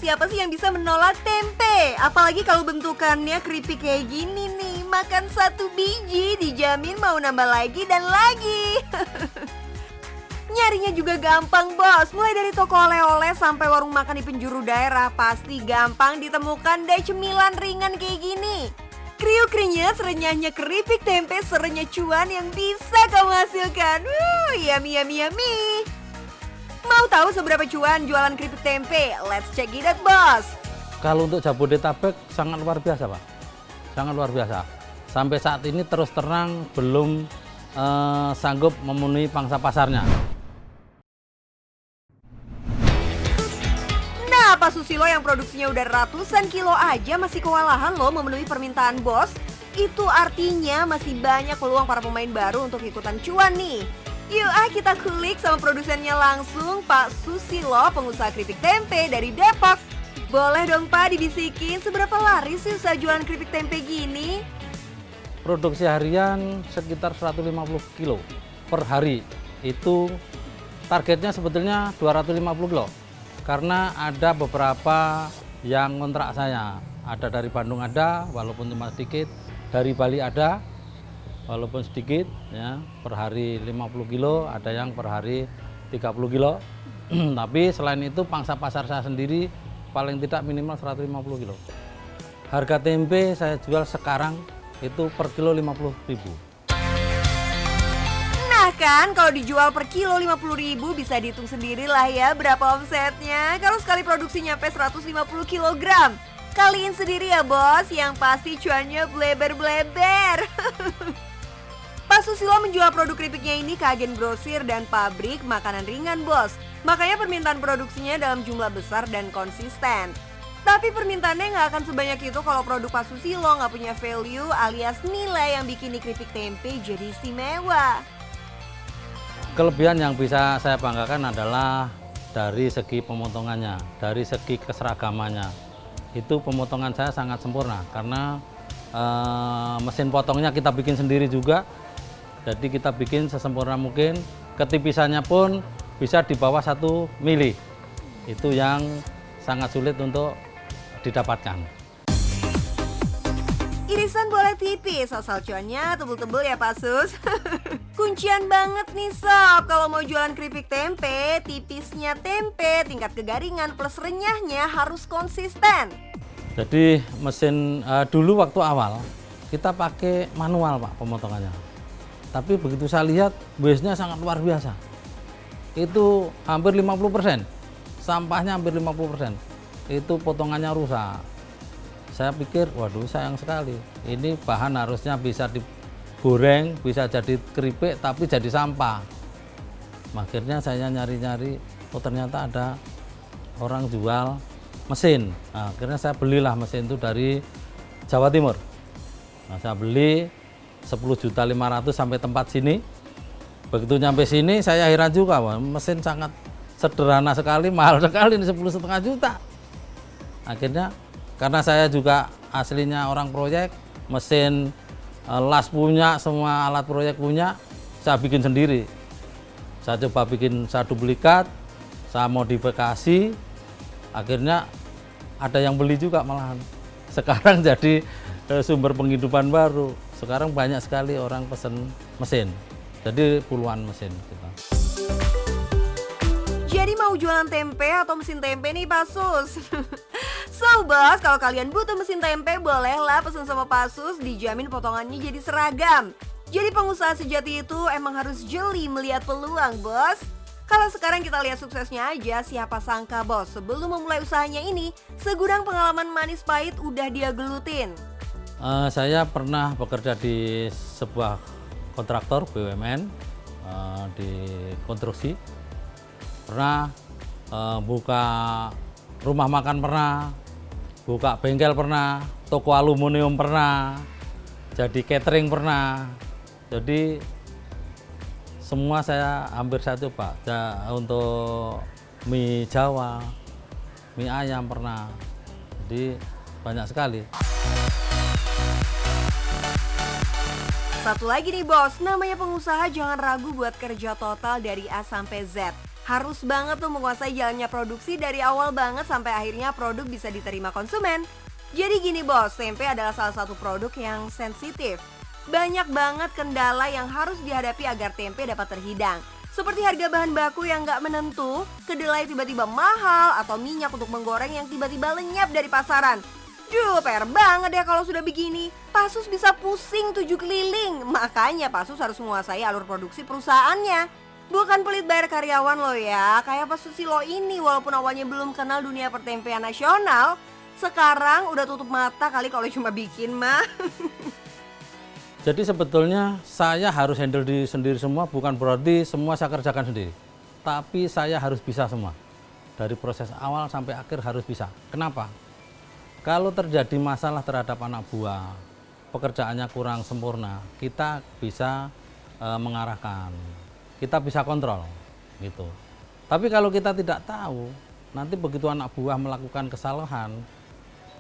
siapa sih yang bisa menolak tempe? Apalagi kalau bentukannya keripik kayak gini nih. Makan satu biji dijamin mau nambah lagi dan lagi. Nyarinya juga gampang bos. Mulai dari toko oleh-oleh sampai warung makan di penjuru daerah. Pasti gampang ditemukan deh cemilan ringan kayak gini. Kriuk-krinyes, renyahnya keripik tempe serenyah cuan yang bisa kamu hasilkan. Yummy yummy yummy. Mau tahu seberapa cuan jualan keripik tempe? Let's check it out, bos. Kalau untuk Jabodetabek sangat luar biasa, Pak. Sangat luar biasa. Sampai saat ini terus terang belum sanggup memenuhi pangsa pasarnya. Nah, Pak Susilo yang produksinya udah ratusan kilo aja masih kewalahan loh memenuhi permintaan bos. Itu artinya masih banyak peluang para pemain baru untuk ikutan cuan nih. Yuk kita kulik sama produsennya langsung, Pak Susilo, pengusaha keripik tempe dari Depok. Boleh dong Pak dibisikin seberapa laris sih usaha jualan keripik tempe gini? Produksi harian sekitar 150 kilo per hari. Itu targetnya sebetulnya 250 kilo. Karena ada beberapa yang kontrak saya. Ada dari Bandung ada, walaupun cuma sedikit. Dari Bali ada, walaupun sedikit, ya, per hari 50 kilo, ada yang per hari 30 kilo. Tapi selain itu pangsa pasar saya sendiri paling tidak minimal 150 kilo. Harga tempe saya jual sekarang itu per kilo 50.000. Nah kan, kalau dijual per kilo 50.000 bisa dihitung sendiri lah ya berapa omsetnya. Kalau sekali produksi nyampe 150 kg. Kaliin sendiri ya bos, yang pasti cuannya bleber-bleber. Pak Susilo menjual produk keripiknya ini ke agen grosir dan pabrik makanan ringan bos. Makanya permintaan produksinya dalam jumlah besar dan konsisten. Tapi permintaannya nggak akan sebanyak itu kalau produk Pak Susilo nggak punya value alias nilai yang bikin keripik tempe jadi istimewa. Kelebihan yang bisa saya banggakan adalah dari segi pemotongannya, dari segi keseragamannya. Itu pemotongan saya sangat sempurna karena mesin potongnya kita bikin sendiri juga. Jadi kita bikin sesempurna mungkin, ketipisannya pun bisa di bawah 1 mili. Itu yang sangat sulit untuk didapatkan. Irisan boleh tipis, asal cuannya tebel-tebel ya Pak Sus. Kuncian banget nih sob, kalau mau jualan keripik tempe, tipisnya tempe, tingkat kegaringan plus renyahnya harus konsisten. Jadi mesin dulu waktu awal kita pakai manual Pak pemotongannya. Tapi begitu saya lihat waste-nya sangat luar biasa. Itu hampir 50%. Sampahnya hampir 50%. Itu potongannya rusak. Saya pikir, waduh sayang sekali. Ini bahan harusnya bisa digoreng, bisa jadi keripik tapi jadi sampah. Akhirnya saya nyari-nyari, oh ternyata ada orang jual mesin. Nah, akhirnya saya belilah mesin itu dari Jawa Timur. Nah, saya beli 10.500.000 sampai tempat sini. Begitu nyampe sini saya heran juga, wah, mesin sangat sederhana sekali, mahal sekali, ini 10,5 juta. Akhirnya karena saya juga aslinya orang proyek, mesin las punya, semua alat proyek punya, saya bikin sendiri. Saya coba bikin, saya duplikat, saya modifikasi, akhirnya ada yang beli juga malahan. Sekarang jadi sumber penghidupan baru. Sekarang banyak sekali orang pesen mesin, jadi puluhan mesin kita. Jadi mau jualan tempe atau mesin tempe nih Pak Sus? So bos, kalau kalian butuh mesin tempe bolehlah pesen sama Pak Sus, dijamin potongannya jadi seragam. Jadi pengusaha sejati itu emang harus jeli melihat peluang bos. Kalau sekarang kita lihat suksesnya aja, siapa sangka bos, sebelum memulai usahanya ini, segudang pengalaman manis pahit udah dia gelutin. Saya pernah bekerja di sebuah kontraktor BUMN di konstruksi. Pernah buka rumah makan pernah, buka bengkel pernah, toko aluminium pernah, jadi catering pernah. Jadi semua saya hampir saya coba. Untuk mie Jawa, mie ayam pernah. Jadi banyak sekali. Satu lagi nih bos, namanya pengusaha jangan ragu buat kerja total dari A sampai Z. Harus banget tuh menguasai jalannya produksi dari awal banget sampai akhirnya produk bisa diterima konsumen. Jadi gini bos, tempe adalah salah satu produk yang sensitif. Banyak banget kendala yang harus dihadapi agar tempe dapat terhidang. Seperti harga bahan baku yang nggak menentu, kedelai tiba-tiba mahal, atau minyak untuk menggoreng yang tiba-tiba lenyap dari pasaran. PR banget ya kalau sudah begini. Pasus bisa pusing 7 keliling. Makanya Pasus harus menguasai alur produksi perusahaannya. Bukan pelit bayar karyawan lo ya, kayak Pak Susilo ini walaupun awalnya belum kenal dunia pertempean nasional, sekarang udah tutup mata kali kalau cuma bikin mah. Jadi sebetulnya saya harus handle diri sendiri semua, bukan berarti semua saya kerjakan sendiri. Tapi saya harus bisa semua. Dari proses awal sampai akhir harus bisa. Kenapa? Kalau terjadi masalah terhadap anak buah, pekerjaannya kurang sempurna, kita bisa mengarahkan. Kita bisa kontrol gitu. Tapi kalau kita tidak tahu, nanti begitu anak buah melakukan kesalahan,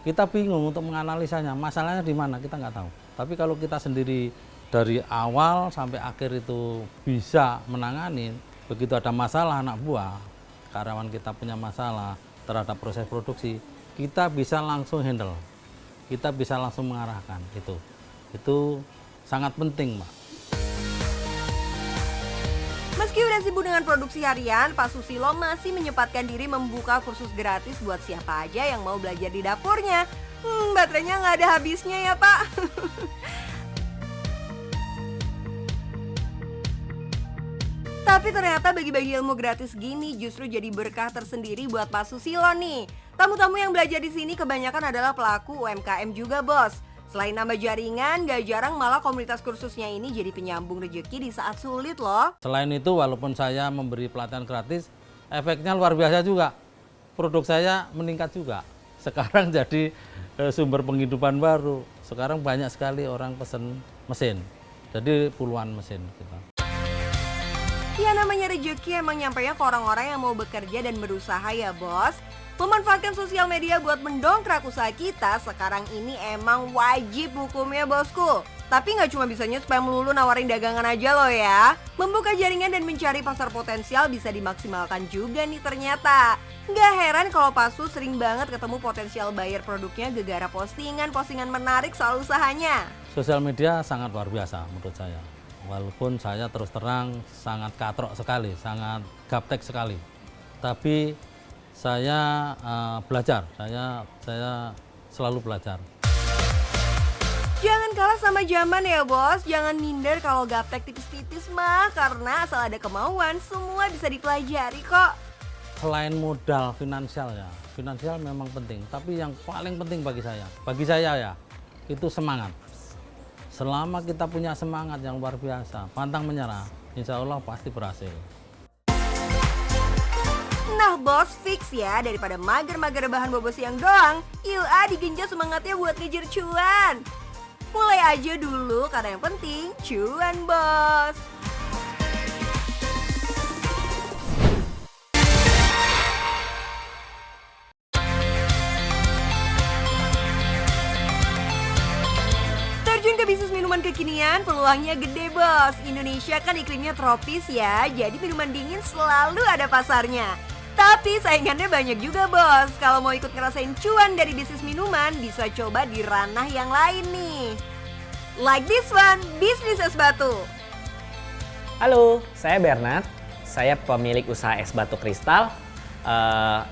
kita bingung untuk menganalisanya. Masalahnya di mana kita nggak tahu. Tapi kalau kita sendiri dari awal sampai akhir itu bisa menangani, begitu ada masalah anak buah, karyawan kita punya masalah terhadap proses produksi, kita bisa langsung handle, kita bisa langsung mengarahkan. Itu sangat penting, Mbak. Meski udah sibuk dengan produksi harian, Pak Susilo masih menyempatkan diri membuka kursus gratis buat siapa aja yang mau belajar di dapurnya. Baterainya nggak ada habisnya ya Pak. Tapi ternyata bagi-bagi ilmu gratis gini justru jadi berkah tersendiri buat Pak Susilo nih. Tamu-tamu yang belajar di sini kebanyakan adalah pelaku UMKM juga bos. Selain nambah jaringan, gak jarang malah komunitas kursusnya ini jadi penyambung rezeki di saat sulit loh. Selain itu, walaupun saya memberi pelatihan gratis, efeknya luar biasa juga. Produk saya meningkat juga. Sekarang jadi sumber penghidupan baru. Sekarang banyak sekali orang pesen mesin. Jadi puluhan mesin kita. Ya namanya rezeki emang nyampainya ke orang-orang yang mau bekerja dan berusaha ya bos. Memanfaatkan sosial media buat mendongkrak usaha kita sekarang ini emang wajib hukumnya bosku. Tapi nggak cuma bisanya supaya melulu nawarin dagangan aja loh ya. Membuka jaringan dan mencari pasar potensial bisa dimaksimalkan juga nih ternyata. Nggak heran kalau Pasu sering banget ketemu potensial buyer produknya gegara postingan menarik soal usahanya. Sosial media sangat luar biasa menurut saya. Walaupun saya terus terang sangat katrok sekali, sangat gaptek sekali. Tapi saya belajar, saya selalu belajar. Jangan kalah sama zaman ya bos, jangan minder kalau gaptek tipis-tipis mah, karena asal ada kemauan semua bisa dipelajari kok. Selain modal finansial ya, finansial memang penting, tapi yang paling penting bagi saya ya, itu semangat. Selama kita punya semangat yang luar biasa, pantang menyerah, insya Allah pasti berhasil. Nah bos, fix ya, daripada mager-mager bahan bobo siang doang, yuk digenjot semangatnya buat ngejar cuan. Mulai aja dulu, karena yang penting cuan bos. Terjun ke bisnis minuman kekinian, peluangnya gede bos. Indonesia kan iklimnya tropis ya, jadi minuman dingin selalu ada pasarnya. Tapi saingannya banyak juga bos. Kalau mau ikut ngerasain cuan dari bisnis minuman, bisa coba di ranah yang lain nih. Like this one, bisnis es batu. Halo, saya Bernard. Saya pemilik usaha es batu kristal.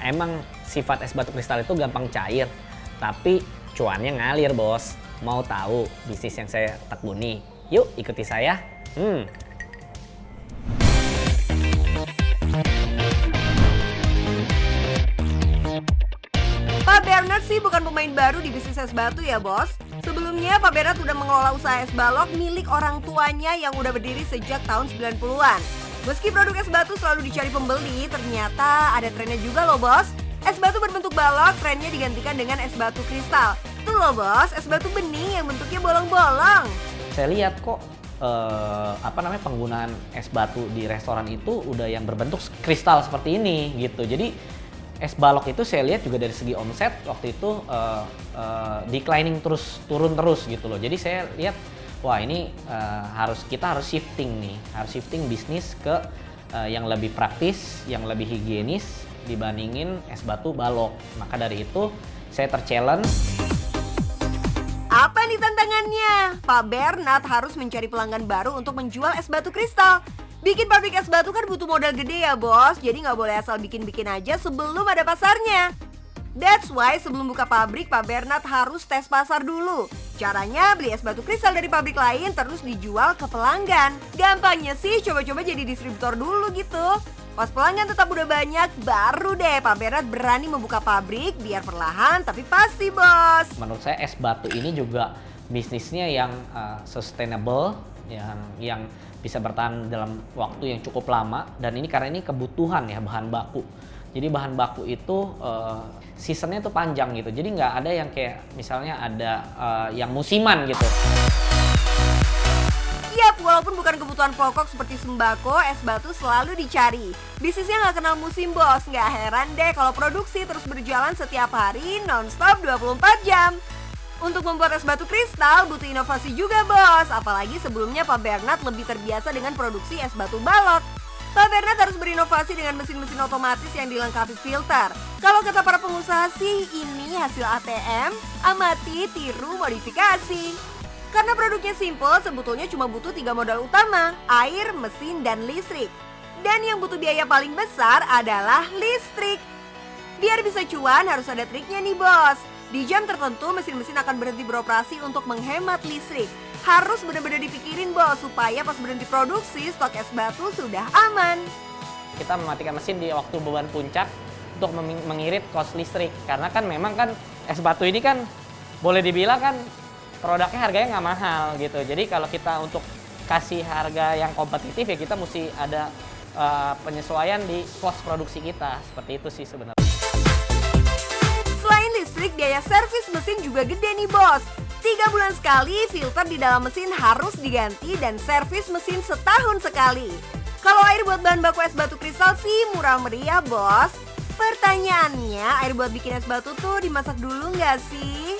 Emang sifat es batu kristal itu gampang cair, tapi cuannya ngalir bos. Mau tahu bisnis yang saya tekuni? Yuk ikuti saya. Pak Bernard sih bukan pemain baru di bisnis es batu ya bos. Sebelumnya Pak Bernard udah mengelola usaha es balok milik orang tuanya yang udah berdiri sejak tahun 90-an. Meski produk es batu selalu dicari pembeli, ternyata ada trennya juga loh bos. Es batu berbentuk balok trennya digantikan dengan es batu kristal. Tuh loh bos, es batu bening yang bentuknya bolong-bolong. Saya lihat kok penggunaan es batu di restoran itu udah yang berbentuk kristal seperti ini gitu. Jadi es balok itu saya lihat juga dari segi omset waktu itu declining turun terus gitu loh. Jadi saya lihat wah ini kita harus shifting bisnis ke yang lebih praktis, yang lebih higienis dibandingin es batu balok. Maka dari itu saya terchallenge. Apa nih tantangannya? Pak Bernard harus mencari pelanggan baru untuk menjual es batu kristal. Bikin pabrik es batu kan butuh modal gede ya bos, jadi nggak boleh asal bikin-bikin aja sebelum ada pasarnya. That's why sebelum buka pabrik, Pak Bernard harus tes pasar dulu. Caranya beli es batu kristal dari pabrik lain terus dijual ke pelanggan. Gampangnya sih coba-coba jadi distributor dulu gitu. Pas pelanggan tetap udah banyak, baru deh Pak Bernard berani membuka pabrik biar perlahan tapi pasti bos. Menurut saya es batu ini juga bisnisnya yang sustainable, yang bisa bertahan dalam waktu yang cukup lama, dan ini karena ini kebutuhan ya bahan baku. Jadi bahan baku itu seasonnya tuh panjang gitu. Jadi nggak ada yang kayak misalnya ada yang musiman gitu. Yap, walaupun bukan kebutuhan pokok seperti sembako, es batu selalu dicari. Bisnisnya nggak kenal musim bos, nggak heran deh kalau produksi terus berjalan setiap hari non-stop 24 jam. Untuk membuat es batu kristal butuh inovasi juga bos, apalagi sebelumnya Pak Bernard lebih terbiasa dengan produksi es batu balok. Pak Bernard harus berinovasi dengan mesin-mesin otomatis yang dilengkapi filter. Kalau kata para pengusaha sih, ini hasil ATM, amati, tiru, modifikasi. Karena produknya simple, sebetulnya cuma butuh 3 modal utama, air, mesin, dan listrik. Dan yang butuh biaya paling besar adalah listrik. Biar bisa cuan harus ada triknya nih bos. Di jam tertentu mesin-mesin akan berhenti beroperasi untuk menghemat listrik. Harus benar-benar dipikirin bos supaya pas berhenti produksi stok es batu sudah aman. Kita mematikan mesin di waktu beban puncak untuk mengirit kos listrik. Karena kan memang kan es batu ini kan boleh dibilang kan produknya harganya nggak mahal gitu. Jadi kalau kita untuk kasih harga yang kompetitif ya kita mesti ada penyesuaian di kos produksi kita. Seperti itu sih sebenarnya. Selain listrik, biaya servis mesin juga gede nih bos. 3 bulan sekali filter di dalam mesin harus diganti dan servis mesin setahun sekali. Kalau air buat bahan baku es batu kristal sih murah meriah bos. Pertanyaannya, air buat bikin es batu tuh dimasak dulu nggak sih?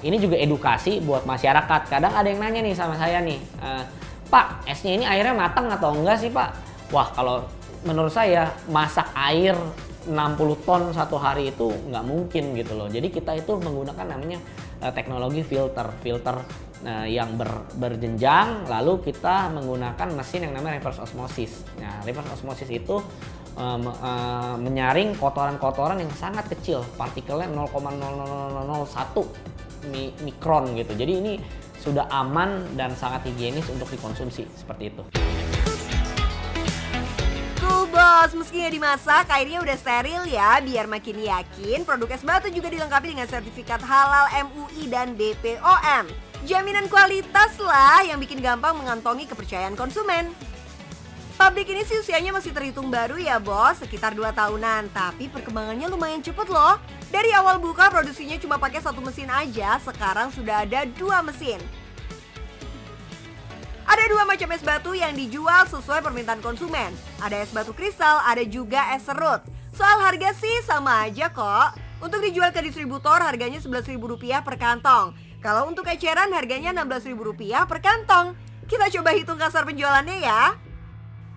Ini juga edukasi buat masyarakat. Kadang ada yang nanya nih sama saya nih, Pak, esnya ini airnya matang atau enggak sih Pak? Wah, kalau menurut saya masak air 60 ton satu hari itu nggak mungkin gitu loh. Jadi kita itu menggunakan namanya teknologi filter yang berjenjang, lalu kita menggunakan mesin yang namanya reverse osmosis. Nah, reverse osmosis itu menyaring kotoran-kotoran yang sangat kecil, partikelnya 0,0001 mikron gitu. Jadi ini sudah aman dan sangat higienis untuk dikonsumsi seperti itu. Tuh bos, meski nggak dimasak, airnya udah steril ya. Biar makin yakin, produk es batu juga dilengkapi dengan sertifikat halal MUI dan BPOM. Jaminan kualitas lah yang bikin gampang mengantongi kepercayaan konsumen. Pabrik ini sih usianya masih terhitung baru ya bos, sekitar 2 tahunan. Tapi perkembangannya lumayan cepet loh. Dari awal buka produksinya cuma pakai 1 mesin aja, sekarang sudah ada 2 mesin. Ada 2 macam es batu yang dijual sesuai permintaan konsumen. Ada es batu kristal, ada juga es serut. Soal harga sih sama aja kok. Untuk dijual ke distributor harganya Rp11.000 per kantong. Kalau untuk eceran harganya Rp16.000 per kantong. Kita coba hitung kasar penjualannya ya.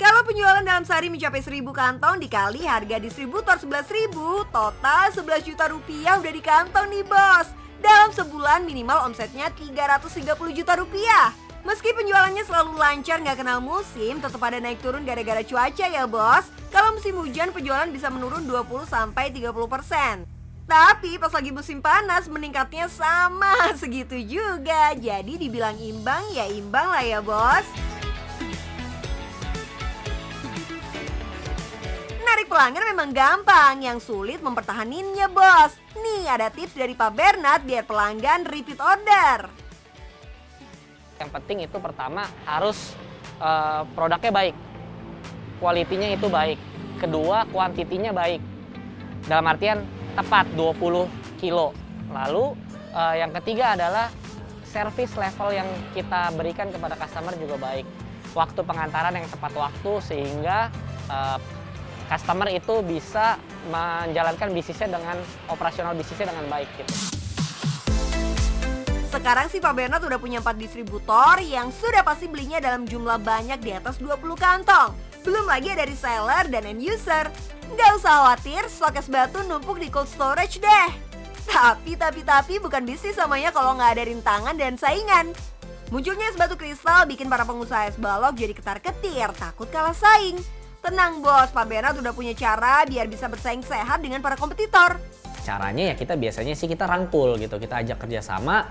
Kalau penjualan dalam sehari mencapai 1.000 kantong dikali harga distributor 11.000, total 11 juta rupiah udah di kantong nih bos. Dalam sebulan minimal omsetnya 330 juta rupiah. Meski penjualannya selalu lancar nggak kenal musim, tetap ada naik turun gara-gara cuaca ya bos. Kalau musim hujan penjualan bisa menurun 20-30%. Tapi pas lagi musim panas meningkatnya sama segitu juga. Jadi dibilang imbang ya imbang lah ya bos. Narik pelanggan memang gampang, yang sulit mempertahaninnya bos. Nih ada tips dari Pak Bernard biar pelanggan repeat order. Yang penting itu pertama harus produknya baik, kualitinya itu baik. Kedua, kuantitinya baik. Dalam artian tepat 20 kilo. Lalu yang ketiga adalah service level yang kita berikan kepada customer juga baik. Waktu pengantaran yang tepat waktu sehingga customer itu bisa menjalankan bisnisnya dengan operasional bisnisnya dengan baik gitu. Sekarang sih Pak Bernard udah punya 4 distributor yang sudah pasti belinya dalam jumlah banyak di atas 20 kantong. Belum lagi ada reseller dan end user. Nggak usah khawatir, stok es batu numpuk di cold storage deh. Tapi bukan bisnis namanya kalau nggak ada rintangan dan saingan. Munculnya es batu kristal bikin para pengusaha es balok jadi ketar-ketir, takut kalah saing. Tenang bos, Pak Bernard udah punya cara biar bisa bersaing sehat dengan para kompetitor. Caranya ya kita biasanya sih kita rangkul gitu, kita ajak kerjasama,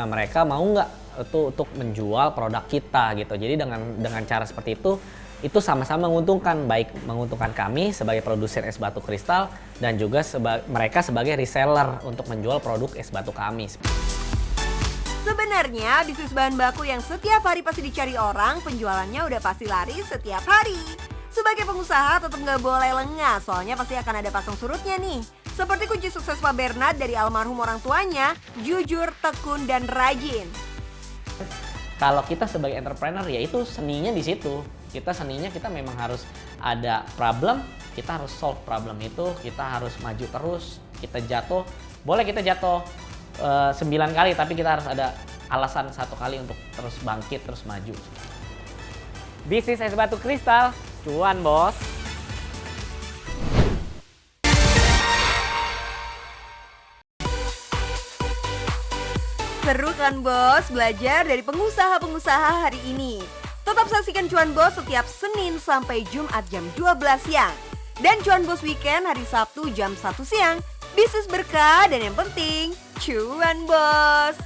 mereka mau nggak itu untuk menjual produk kita gitu. Jadi dengan cara seperti itu sama-sama menguntungkan, baik menguntungkan kami sebagai produsen es batu kristal dan juga mereka sebagai reseller untuk menjual produk es batu kami. Sebenarnya bisnis bahan baku yang setiap hari pasti dicari orang, penjualannya udah pasti laris setiap hari. Sebagai pengusaha tetap nggak boleh lengah, soalnya pasti akan ada pasang surutnya nih. Seperti kunci sukses Pak Bernard dari almarhum orang tuanya, jujur, tekun, dan rajin. Kalau kita sebagai entrepreneur ya itu seninya di situ. Kita memang harus ada problem, kita harus solve problem itu, kita harus maju terus. Kita jatuh, boleh kita jatuh 9 kali, tapi kita harus ada alasan 1 kali untuk terus bangkit, terus maju. Bisnis es batu kristal, cuan bos. Seru kan bos, belajar dari pengusaha-pengusaha hari ini. Tetap saksikan Cuan Bos setiap Senin sampai Jumat jam 12 siang. Dan Cuan Bos Weekend hari Sabtu jam 1 siang. Bisnis berkah dan yang penting, cuan bos.